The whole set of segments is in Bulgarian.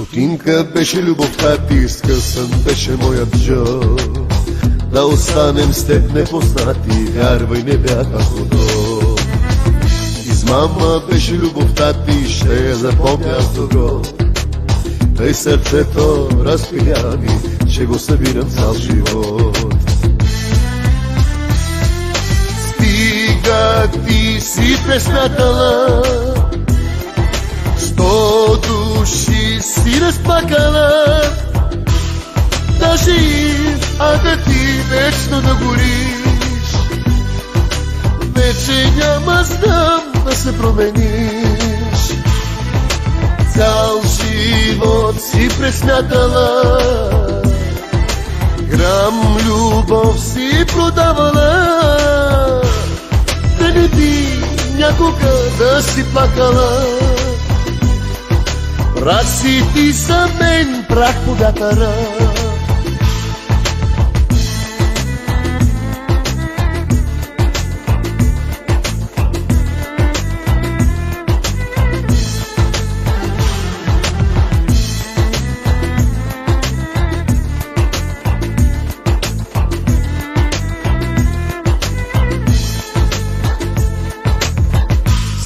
Стотинка беше любовта ти, скъсан беше моят жъл. Да останем с теб непознати, вярвай, не бяха худо. Измама беше любовта ти, ще я запомня с добро. Тъй сърцето разпиляни, ще го събирам цял живот. Стига ти си пресмятала, 100 души си разплакала, даже и ага ти вечно да гориш. Вече няма знам да се промениш. Цял живот си пресмятала, грам любов си продавала. Да не би някога да си плакала. Прах си ти за мен, прах по вятъра.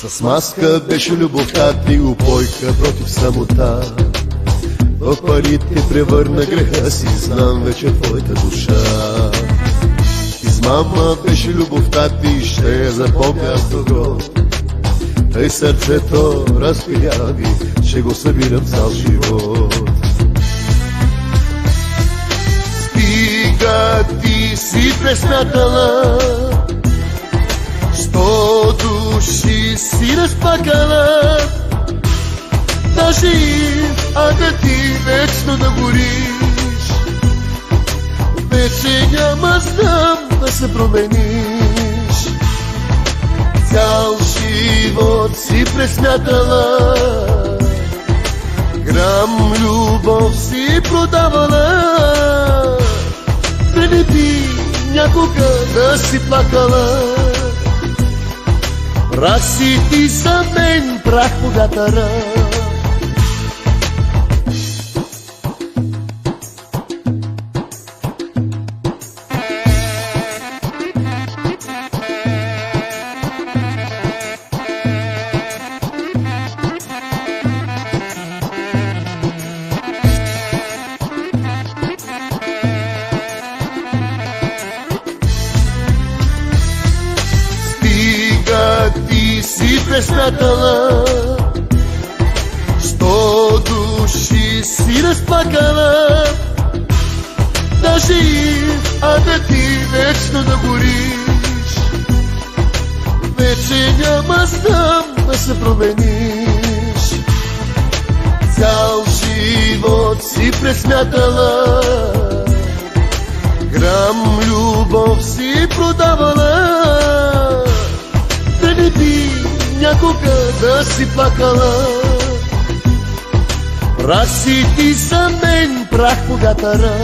С маска беше любовта ти, упойка против самота. В парите превърна греха си, знам вече твоята душа. Измама беше любовта ти, ще я запомня с добро. Тъй сърцето разпиляви, ще го събирам цял живот. Стига ти си пресмятала, 100 души си разплакала, даже и ага ти вечно да гориш. Вече няма знам да се промениш. Цял живот си пресмятала, грам любов си продавала. Да не би някога да си плакала. Прах си ти за мен, прах по вятъра. Ти си пресмятала, 100 души си разплакала, даже и ага ти вечно да гориш. Вече няма знам да се промениш. Цял живот си пресмятала, грам любов си продавала. Да не би някога да си плакала. Прах си ти за мен, прах по вятъра.